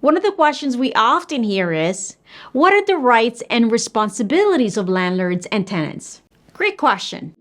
One of the questions we often hear is, what are the rights and responsibilities of landlords and tenants? Great question.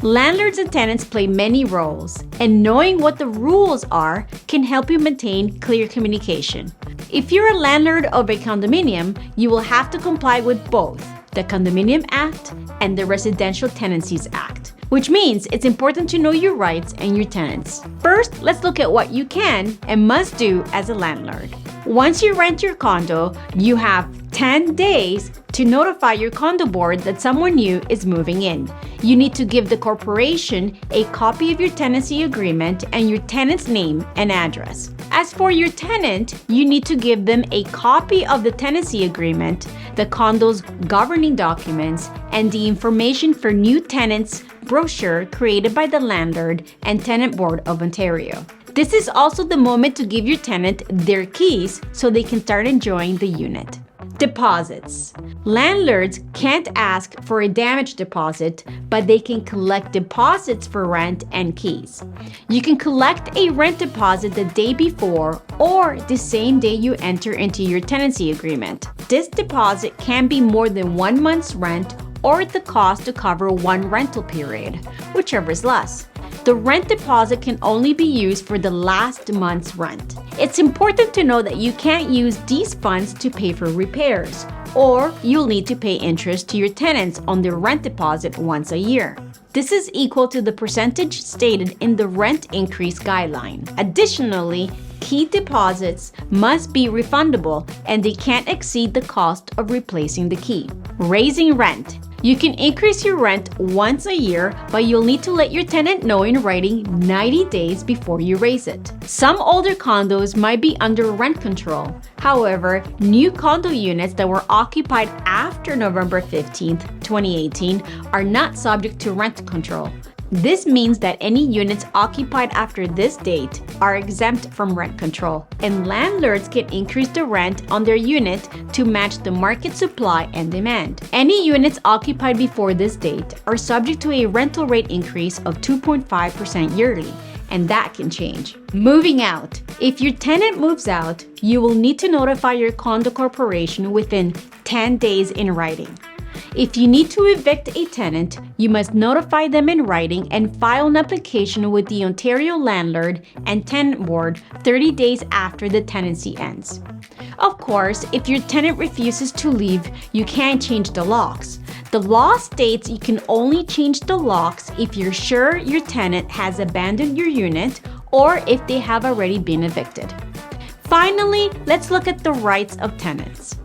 Landlords and tenants play many roles, and knowing what the rules are can help you maintain clear communication. If you're a landlord of a condominium, you will have to comply with both the Condominium Act and the Residential Tenancies Act, which means it's important to know your rights and your tenants. First, let's look at what you can and must do as a landlord. Once you rent your condo, you have 10 days to notify your condo board that someone new is moving in. You need to give the corporation a copy of your tenancy agreement and your tenant's name and address. As for your tenant, you need to give them a copy of the tenancy agreement, the condo's governing documents, and the information for new tenants brochure created by the Landlord and Tenant Board of Ontario. This is also the moment to give your tenant their keys so they can start enjoying the unit. Deposits. Landlords can't ask for a damage deposit, but they can collect deposits for rent and keys. You can collect a rent deposit the day before or the same day you enter into your tenancy agreement. This deposit can be more than 1 month's rent or the cost to cover one rental period, whichever is less. The rent deposit can only be used for the last month's rent. It's important to know that you can't use these funds to pay for repairs, or you'll need to pay interest to your tenants on their rent deposit once a year. This is equal to the percentage stated in the rent increase guideline. Additionally, key deposits must be refundable and they can't exceed the cost of replacing the key. Raising rent. You can increase your rent once a year, but you'll need to let your tenant know in writing 90 days before you raise it. Some older condos might be under rent control. However, new condo units that were occupied after November 15, 2018 are not subject to rent control. This means that any units occupied after this date are exempt from rent control, and landlords can increase the rent on their unit to match the market supply and demand. Any units occupied before this date are subject to a rental rate increase of 2.5% yearly, and that can change. Moving out. If your tenant moves out, you will need to notify your condo corporation within 10 days in writing. If you need to evict a tenant, you must notify them in writing and file an application with the Ontario Landlord and Tenant Board 30 days after the tenancy ends. Of course, if your tenant refuses to leave, you can't change the locks. The law states you can only change the locks if you're sure your tenant has abandoned your unit or if they have already been evicted. Finally, let's look at the rights of tenants.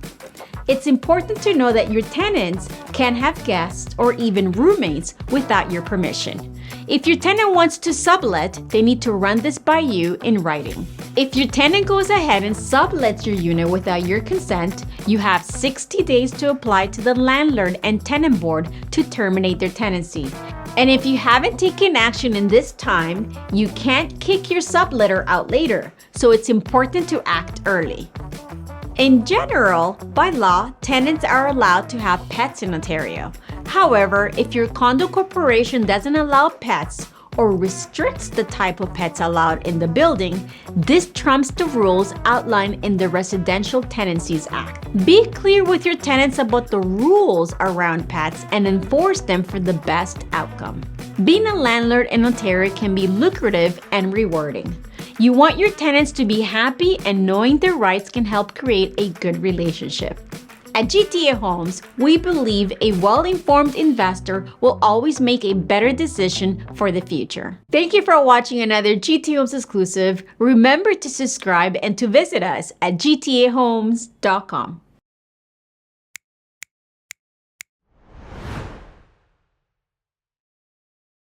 It's important to know that your tenants can have guests or even roommates without your permission. If your tenant wants to sublet, they need to run this by you in writing. If your tenant goes ahead and sublets your unit without your consent, you have 60 days to apply to the Landlord and Tenant Board to terminate their tenancy. And if you haven't taken action in this time, you can't kick your subletter out later, so it's important to act early. In general, by law, tenants are allowed to have pets in Ontario. However, if your condo corporation doesn't allow pets or restricts the type of pets allowed in the building, this trumps the rules outlined in the Residential Tenancies Act. Be clear with your tenants about the rules around pets and enforce them for the best outcome. Being a landlord in Ontario can be lucrative and rewarding. You want your tenants to be happy, and knowing their rights can help create a good relationship. At GTA Homes, we believe a well-informed investor will always make a better decision for the future. Thank you for watching another GTA Homes exclusive. Remember to subscribe and to visit us at gtahomes.com.